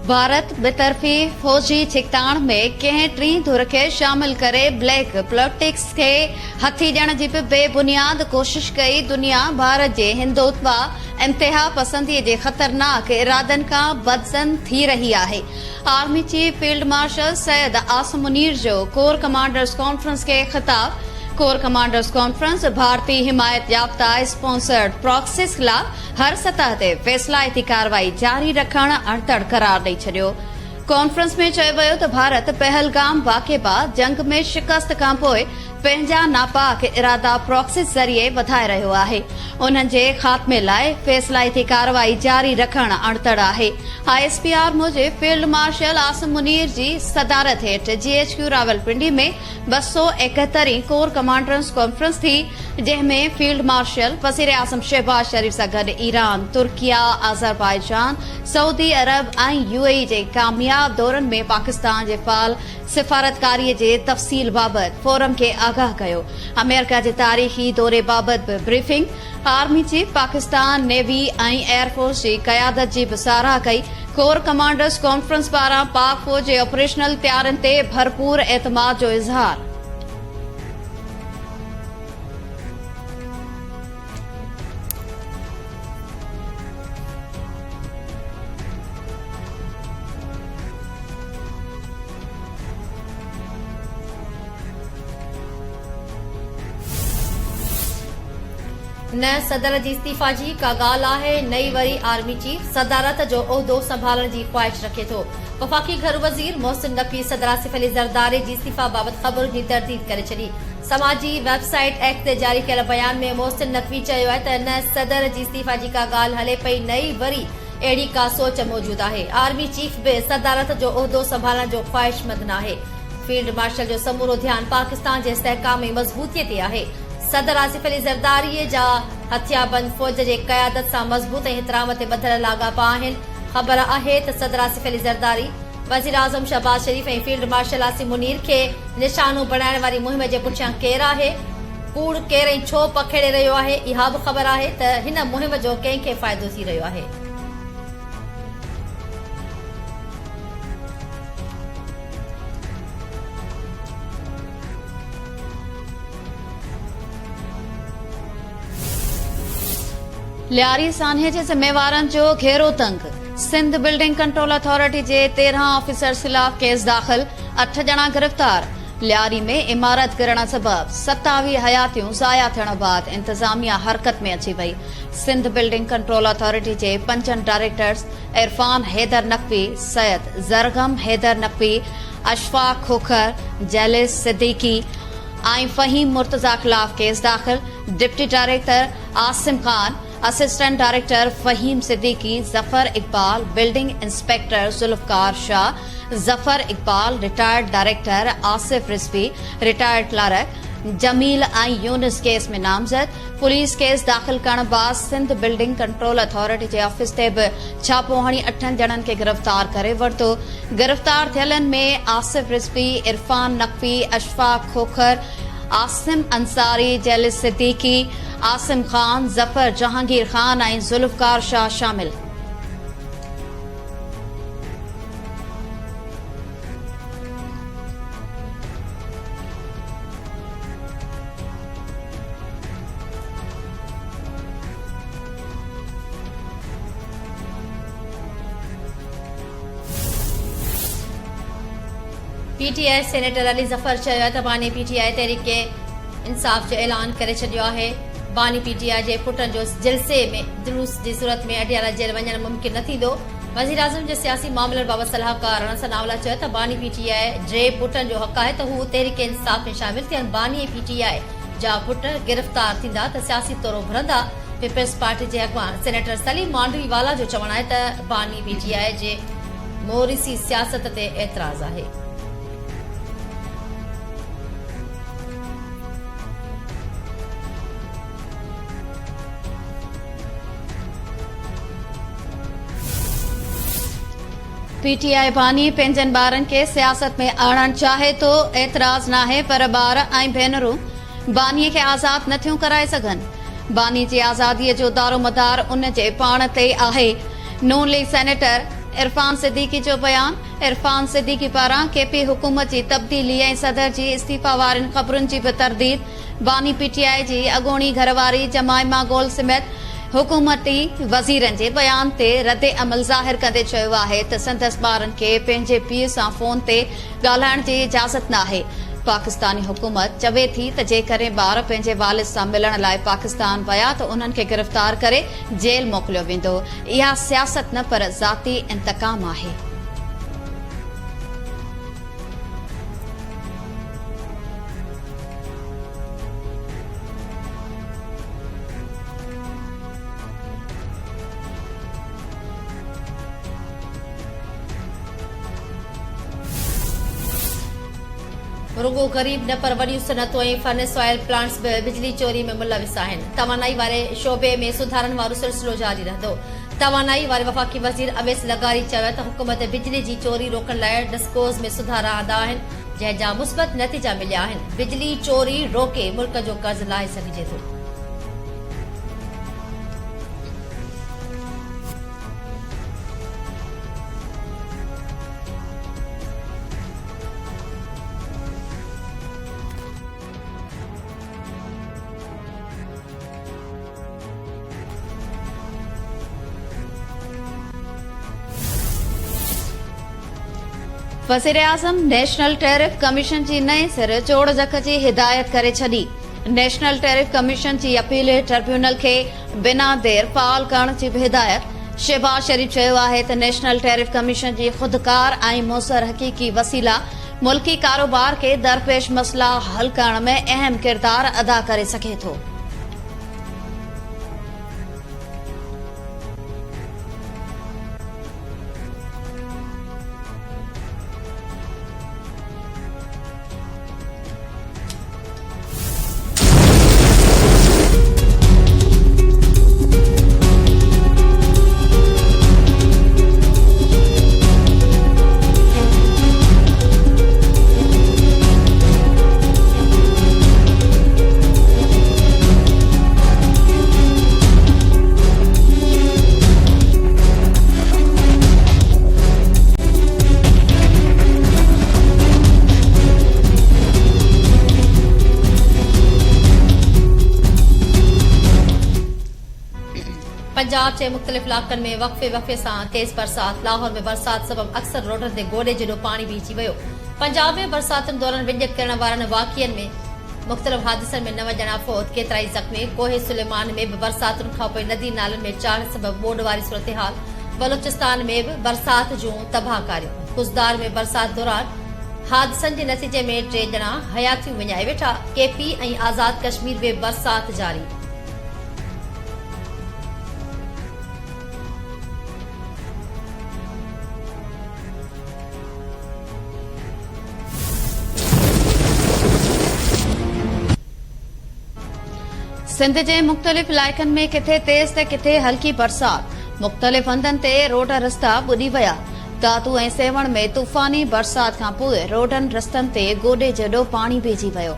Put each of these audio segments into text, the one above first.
भारत बेतरफ़ी फौजी ठिकाण में कंहिं टीं धुर खे शामिल करे ब्लैक पॉलिटिक्स खे हथी ॾियण जी बि बेबुनियाद कोशिश कई। दुनिया भारत जे हिंदुत्व इंतिहा पसंदीअ जे ख़तरनाक इरादनि खां बदज़न थी रही आहे। Army chief field marshal Syed Asim Munir जो कोर कमांडर्स कॉन्फ्रेंस खे ख़िताब। कोर कमांडर्स कॉन्फ्रेंस भारतीय हिमायत याफ्ता स्पॉन्सर्ड प्रॉक्सिस खिलाफ हर सतह ते फ़ैसिलाती कार्रवाई जारी रखण अणतड़ करार ॾेई छॾियो। कॉन्फ्रेंस में चयो वियो त भारत पहलगाम वाक़े बाद जंग में शिकस्त खां पोइ पंहिंजा नापाक इरादा प्रॉक्सिस ज़रिए वधाए रहियो आहे। उन्हनि जे ख़ात्मे लाइ फ़ैसिलाती कार्रवाई जारी रखण अणतड़ आहे। ISPR मूजिब फील्ड मार्शल आसिम मुनीर जी सदारत हेठ GHQ रावलपिंडी में 271वीं कोर कमांडर्स कॉन्फ्रेंस थी, जंहिंमें फील्ड मार्शल वज़ीर आज़म शहबाज शरीफ सां गॾु ईरान, तुर्किया, अज़रबाईजान, सऊदी अरब ऐं UAE जे कामयाब दौरनि में पाकिस्तान जे फ़ाल सिफ़ारतकारीअ जे तफ़सील बाबति फोरम खे आगाह कयो। अमेरिका जे तारीख़ी दौरे बाबति बि briefing. Army chief Pakistan, navy ऐं एयरफोर्स जी क़यादत जी बि साराह कई। कोर कमांडर्स कॉन्फ्रेंस पारां पाक फ़ौज जे ऑपरेशनल तयारियुनि ते भरपूर एतमाद जो इज़हार। न सदर जी इस्तीफ़ा जी का ॻाल्हि आहे, नई वरी आर्मी चीफ सदारत जो उहिदो संभालण जी ख़्वाहिश रखे थो। वफ़ाक़ी घर वज़ीर मोहसिन नक़वी सदर आसिफ अली ज़रदारी जी इस्तीफ़ा बाबति ख़बरुनि जी तरदीद करे छॾी। समाजी वेबसाइट एक्ट ते जारी कयल बयान में मोहसिन नक़वी चयो आहे त न सदर जी इस्तीफ़ा जी का ॻाल्हि हले पई, नई वरी अहिड़ी का सोच मौजूद आहे। आर्मी चीफ बि सदारत जो उहिदो संभालण जो ख़्वाहिशमंद न आहे। फील्ड मार्शल जो समूरो ध्यानु पाकिस्तान जे इस्तेहकाम ऐं मज़बूतीअ ते आहे। सदर आसिफ अली ज़रदारी जा हथियाबंद फ़ौज जे क़यादत सां मज़बूत ऐं एतिराम ते ॿधल लाॻापा आहिनि। ख़बर आहे त सदर आसिफ अली ज़रदारी वज़ीर आज़म शहबाज शरीफ ऐं फील्ड मार्शल आसिम मुनीर खे निशानो बणाइण वारी मुहिम जे पुठियां केरु आहे, कूड़ केरु ऐं छो पखेड़े रहियो आहे, इहा बि ख़बर आहे त हिन मुहिम जो कंहिंखे फ़ाइदो थी रहियो आहे। लियारी सान्हे जे ज़िम्मेवारनि जो घेरो तंग। सिंध बिल्डिंग कंट्रोल अथॉरिटी जे 13 ऑफिसर्स खिलाफ केस दाख़िल, 8 ॼणा गिरफ़्तार। लियारी में इमारत गिरण सबब 27 हयातियूं ज़ाया थियण बाद इंतज़ामिया हरकत में अची वई। सिंध बिल्डिंग कंट्रोल अथॉरिटी जे 5 डायरेक्टर्स इरफान हैदर नक़वी, सैयद ज़रगम हैदर नक़वी, अशफाक खोखर, जैलिस सिद्दीकी ऐं फ़हीम मुर्तज़ा खिलाफ केस दाख़िल। Deputy director Asim Khan, assistant director Fahim Siddiqui, Zafar Iqbal, building inspector Zulfiqar Shah, Zafar Iqbal, retired director Asif Rizvi, retired clerk Jamil ऐं यूनिस केस में नामज़द। पुलिस केस दाख़िल करण बाद सिंध बिल्डिंग कंट्रोल अथॉरिटी जे ऑफिस ते बि छापो हणी 8 ॼणनि खे गिरफ़्तार करे वरितो। गिरफ़्तार थियलनि में आसिफ रिज़वी, इरफान नक़वी, अशफाक खोखर, आसिम अंसारी, जैलिस सिद्दीकी, आसिम खान, ज़फ़र जहांगीर खान ऐं ज़ुल्फ़कार शाह शामिल। PTI सेनेटर अली ज़फ़र चयो आहे त बानी PTI तहरीक इंसाफ़ जो ऐलान करे छॾियो आहे। बानी PTI जे पुटनि जो जलसे में जुलूस जी सूरत में अडियाला जेल वञणु मुमकिन न थींदो। वज़ीर आज़म जे सियासी मामलनि बाबति सलाहकार राणा सनावला चयो त बानी PTI जे पुटनि जो हक़ आहे त हू तहरीक इंसाफ़ में शामिल थियनि। बानी PTI जा पुट गिरफ़्तार थींदा त सियासी तौर उभरंदा। पीपल्स पार्टी जे अॻवान सेनेटर सलीम मांडवीवाला जो चवणु आहे त बानी PTI जे मोरिसी सियासत ते एतिराज़ आहे। PTI बानी पंहिंजनि ॿारनि खे सियासत में आणणु चाहे थो, एतिराज़ नाहे, पर ॿार ऐं भेनरूं बानीअ खे आज़ाद नथियूं कराए सघनि। बानी जी आज़ादीअ जो दारोमदार उन जे पाण ते आहे। नून लीग सेनेटर इरफान सिद्दीकी जो बयान। इरफान सिद्दीकी पारां केपी हुकूमत जी तब्दीली ऐं सदर जी इस्तीफ़ा वारनि ख़बरुनि जी बि तरदीद। बानी पीटीआई जी अॻूणी घरवारी जमाइमा गोल समेत हुकूमती वज़ीरनि जे बयान ते रद्द अमल ज़ाहिर कंदे चयो आहे त संदसि ॿारनि खे पंहिंजे पीउ सां फोन ते ॻाल्हाइण जी इजाज़त नाहे। पाकिस्तानी हुकूमत चवे थी त जेकॾहिं ॿार पंहिंजे वालिद सां मिलण लाइ पाकिस्तान विया त उन्हनि खे गिरफ़्तार करे जेल मोकिलियो वेंदो। इहा सियासत न पर ज़ाती इंतकाम आहे। रुगो गरीब न पर वॾियूं सनतूं ऐं फर्नेस ऑयल प्लांट्स बि बिजली चोरी में मुलविस आहिनि। तवानाई वारे शोबे में सुधारनि वारो सिलसिलो जारी रहंदो। तवानाई वारे वफ़ाक़ी वज़ीर अवेस लगारी चयो त हुकूमत बिजली जी चोरी रोकण लाइ डिस्पोज़ में सुधारा आंदा आहिनि, जंहिंजा मुस्बत नतीजा मिलिया आहिनि। बिजली चोरी रोके मुल्क जो कर्ज़ लाहे सघिजे थो। वज़ीर आज़म नेशनल टैरिफ कमीशन जी नए सिर चोड़ जख जी हिदायत करे छॾी। नेशनल टैरिफ कमीशन जी अपील ट्रिब्यूनल खे बिना देर फ़ाल करण जी बि हिदायत। शहबाज शरीफ़ चयो आहे त नेशनल टैरिफ कमीशन जी खुदकार ऐं मुसर हक़ीक़ी वसीला मुल्की कारोबार खे दरपेश मसला हल करण में अहम किरदार अदा करे सघे थो। पंजाब के मुख्तलिफ इलाक़नि में वक़फ़े सां तेज़ बरसात। लाहौर में बरसात सबब अक्सर रोडनि ते गोॾे जहिड़ो पाणी बीहजी वियो। पंजाब में बरसातुनि दौरान विंजक करण वारनि वाक़िअनि में मुख़्तलिफ़ हादिसनि में 9 ॼणा फौत, केतिराई ज़ख़्मी। कोहे सुलेमान में बि बरसातुनि खां पोइ नदी नालनि में चाढ़ सबब ॿोॾ वारी सूरतहाल। बलूचिस्तान में बि बरसात जूं तबाहकारियूं। कुज़दार में बरसात दौरान हादिसनि जे नतीजे में 3 ॼणा हयातियूं विञाए वेठा। केपी ऐं आज़ाद कश्मीर में बरसात जारी। सिंध जे मुख़्तलिफ़ इलाइक़नि में किथे तेज़ त किथे हल्की बरसात। मुख़्तलिफ़ हंधनि ते रोड रस्ता ॿुॾी विया। दादू ऐं सेवण में तूफ़ानी बरसात खां पोइ रोडनि रस्तनि ते गोॾे जॾो पाणी बीहजी वियो।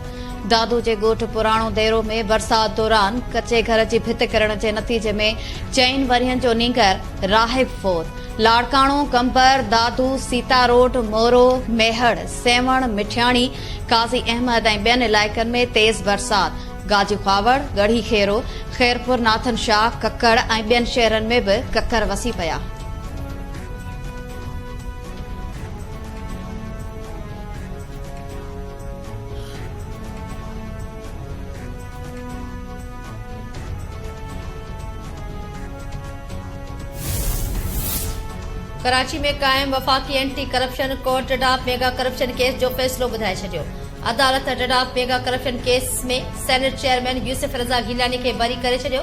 दादू जे ॻोठ पुराणो देरो में बरसात दौरान कचे घर जी भित किरण जे नतीजे में 4 वरियनि जो नींगर राहिब फौत। लाड़काणो, कंबर, दादू, सीता रोड, मोरो, मेहड़, सेवण, मिठियाणी, काज़ी अहमद ऐं ॿियनि इलाइक़नि में तेज़ बरसात। गाजी खावड़, गढ़ी खेरो, खैरपुर, नाथन शाह, कक्कड़ ऐं ॿियनि शहरनि में बि ककर वसी पिया। कराची में कायम वफ़ाक़ी एंटी करप्शन कोर्ट डडाप मेगा करप्शन केस जो फ़ैसिलो ॿुधाए छॾियो। अदालत डडाप मेगा करप्शन केस में सेनेट चेयरमैन यूसुफ रज़ा गीलानी खे बरी करे छॾियो।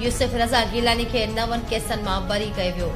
यूसुफ रज़ा गीलानी खे 9 केसनि मां बरी कयो वियो।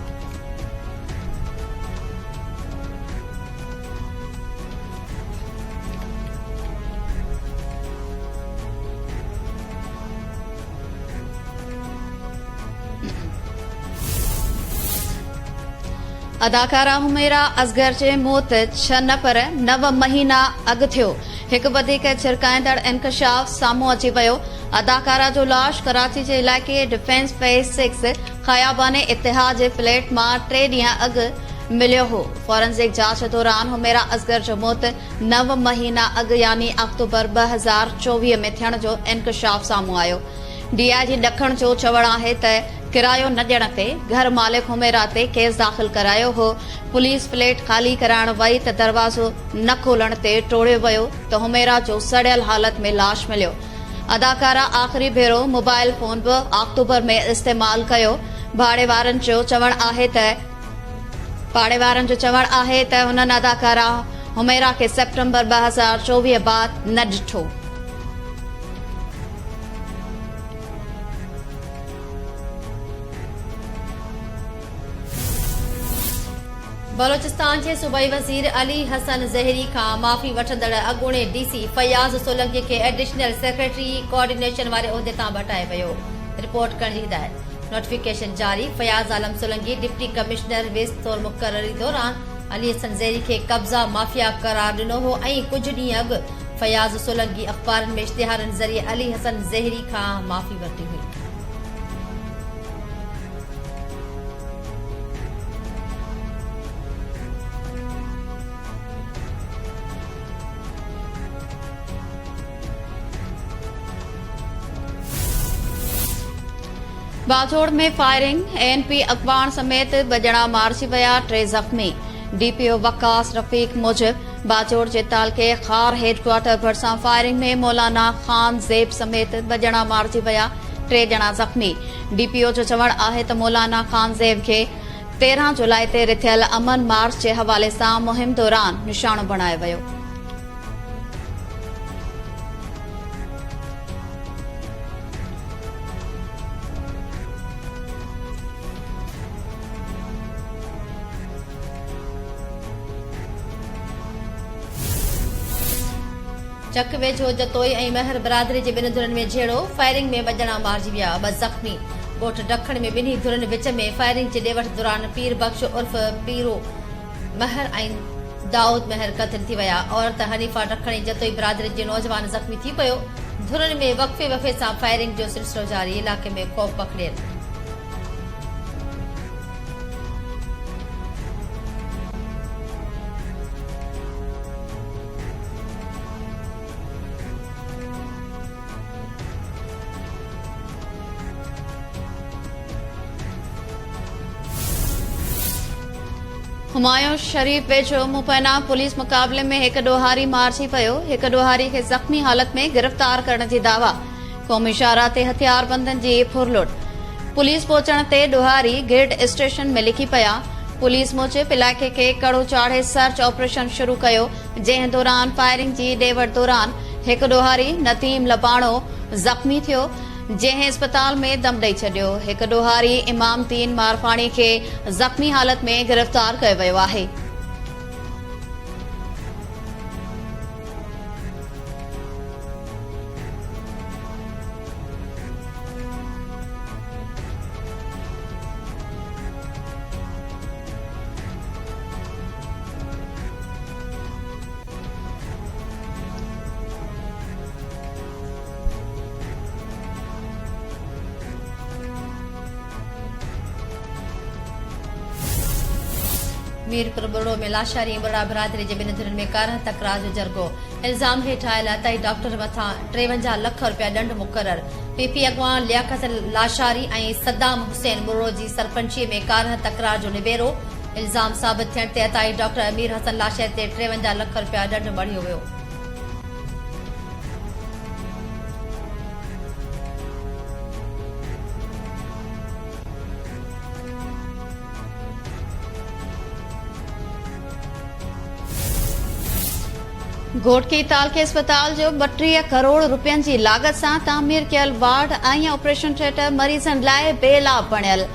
अदाकारा हुमेरा असगर जे मौत 6 न पर 9 महीना अॻु थियो। हिकु वधीक छिरकाईंदड़ इंकशाफ साम्हूं अची वियो। अदाकारा जो लाश कराची जे इलाइक़े डिफेंस फेज़ 6 खयाबाने इतिहाद जे फ्लैट मां 3 ॾींहं अॻु मिलियो हो। फॉरेंसिक जांच दौरान हुमेरा असगर जो मौत 9 महीना अॻु यानी अक्टूबर 2024 में थियण जो इंकशाफ साम्हूं आयो। डीआईजी ॾखण जो चवणु आहे त किरायो न ॾियण ते घर मालिक हुमेरा ते केस दाख़िल करायो हो। पुलिस फ्लैट खाली कराइण वई त दरवाज़ो न खोलण ते टोड़ियो वियो त हुमेरा जो सड़ियल हालत में लाश मिलियो। अदाकारा आख़िरी भेरो मोबाइल फोन बि अक्टूबर में इस्तेमाल कयो। भाड़े वारनि जो चवणु आहे त हुननि अदाकारा हुमेरा खे सेप्टेम्बर 2024 बाद न ॾिठो। बलोचिस्तान जे सूबाई वज़ीर अली हसन ज़हरी खां माफ़ी वठंदड़ अॻूणे डीसी फयाज़ सोलंकी खे एडिशनल सेक्रेटरी कोऑर्डिनेशन वारे उहिदे तां हटाए वियो। रिपोर्ट करण जी हिदायत। नोटिफिकेशन जारी। फयाज़ आलम सोलंकी डिप्टी कमिश्नर वेस्ट तौर मुक़ररी दौरान अली हसन ज़हरी खे कब्ज़ा माफ़िया करार ॾिनो हो ऐं कुझु ॾींहं अॻु फयाज़ सोलंकी अख़बारनि में इश्तिहारनि ज़रिए अली हसन ज़हरी खां माफ़ी वरिती हुई। बाजोड़ में फायरिंग। एएनपी अखबार समेत 2 ॼणा मारिजी विया, 3 ज़ख़्मी। डीपीओ वकास रफ़ीक मूजिब बाजोड़ जे तालके खार हेडक्वार्टर भरिसां फायरिंग में मौलाना खान ज़ेब समेत 2 ॼणा मारिजी विया, 3 ॼणा ज़ख़्मी। डीपीओ जो चवणु आहे त मौलाना खान ज़ेब खे 13 जुलाई ते रिथियल अमन मार्च जे हवाले सां मुहिम दौरान निशानो बणायो वियो। चक वेझो जतोई ऐं महर बिरादरी जे 2 धुरनि में झेड़ो। फायरिंग में 2 ॼणा मारिजी विया, 2 ज़ख़्मी। ॻोठ ॾखण में 2 धुरनि विच में फायरिंग जे ॾे वठ दौरान पीर बख्श उर्फ पीरो महर ऐं दाऊद महर क़त्ल थी विया। औरत हनीफा ॾखणी जतोई बिरादरी जे नौजवान ज़ख़्मी थी पियो। धुरनि में वक़फ़े सां फायरिंग जो सिलसिलो जारी। इलाक़े में ख़ौफ़ पखिड़ियल। हुमायूं शरीफ वेझो मुपैना पुलिस मुक़ाबले में हिकु ॾोहारी मारिजी पियो। हिकु ॾोहारी खे ज़ख़्मी हालत में गिरफ़्तार करण जी दावा। क़ौमी शाहरा ते हथियारबंदनि जी फुरलुट। पुलिस पहुचण ते ॾोहारी गिर्ड स्टेशन में लिखी पिया। पुलिस मूजिब इलाइक़े खे कड़ो चाढ़े सर्च ऑपरेशन शुरू कयो, जंहिं दौरान फायरिंग जी ॾे वठ दौरान हिकु ॾोहारी नतीम लबाणो ज़ख़्मी थियो, जंहिं अस्पताल में दम ॾेई छॾियो। हिकु ॾोहारी इमामदीन मारफाणी खे ज़ख़्मी हालत में गिरफ़्तार कयो वियो आहे। मीरपुर बुरो में लाशारी ऐं बुरा बिरादरी जे 2 धुरनि में कारह तकरार जो जरगो। इल्ज़ाम हेठि आयल अताई डॉक्टर मथां 53 लख रुपया ॾंढ मुक़रर। पीपी अॻवान लियाकत लाशारी ऐं सद्दाम हुसैन बुरो जी सरपंचीअ में कारह तकरार जो निबेरो। इल्ज़ाम साबित थियण ते अताई डॉक्टर अमीर हसन लाशर ते 53 लख रुपया ॾंढ मढ़ियो वियो। घोटकी तालके अस्पताल जो 32 करोड़ रुपयनि जी लागत सां तामीर कयल वार्ड ऐं ऑपरेशन थिएटर मरीज़नि लाइ बेलाभ बणियल।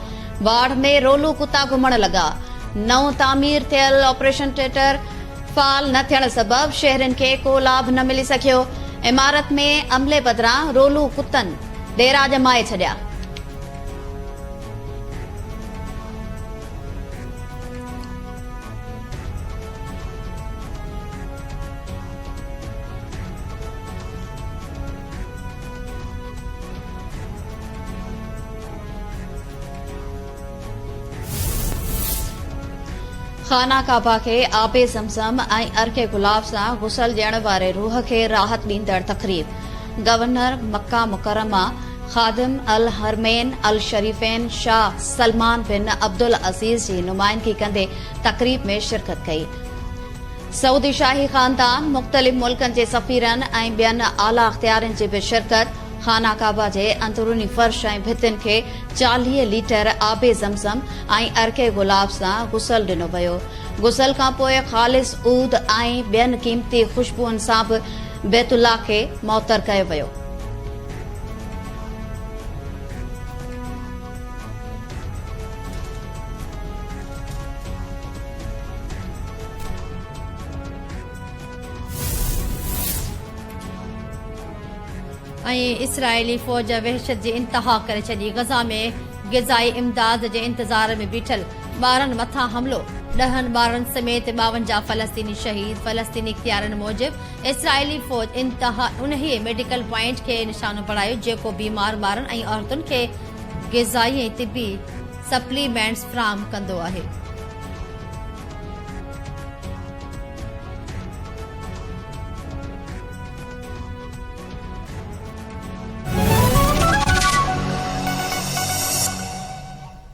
वार्ड में रोलू कुता घुमण लॻा। नओं तामीर थियल ऑपरेशन थिएटर फाल न थियण सबबि शहरियुनि खे को लाभ न मिली सघियो। इमारत में अमले बदिरां रोलू कुतनि डेरा जमाए छॾिया। खाना काबा खे आबे ज़मज़म ऐं अर्के गुलाब सां गुसल ॾियण वारे रूह खे राहत ॾींदड़ तक़रीब। गवर्नर मक्का मुकरमा ख़ादिम अल हरमैन अल शरीफ़ैन शाह सलमान बिन अब्दुल अज़ीज़ जी नुमाइंदगी कंदे तक़रीब में शिरकत कई। सऊदी शाही ख़ानदान, मुख़्तलिफ़ मुल्कनि जे सफ़ीरनि ऐं ॿियनि आला अख़्तियारनि जी बि शिरकत। खाना काबा जे अंदरूनी फर्श ऐं भितियुनि खे 40 लीटर आबे ज़मज़म ऐं अर्के गुलाब सां गुसल ॾिनो वियो। गुसल खां पोइ ख़ालिस ऊद ऐं ॿियनि क़ीमती ख़ुशबुअनि सां बि बैतुल्लाह खे मुअत्तर कयो वियो। इसराइली फौज वहशत जी इंतहा करे छॾी। गज़ा में ग़िज़ाई इमदाद जे इंतज़ार में बीठल ॿारनि मथां हमिलो। 10 ॿारनि समेत 52 फ़लस्तीनी शहीद। फ़लस्तीनी इख़्तियारनि मूजिबि इसराइली फौज इंतहा उन्ही मेडिकल पॉइंट खे निशानो बणायो जेको बीमार ॿारनि ऐं औरतुनि खे ग़िज़ाई ऐं तिबी सप्लीमेंट्स फ़राहम कंदो आहे।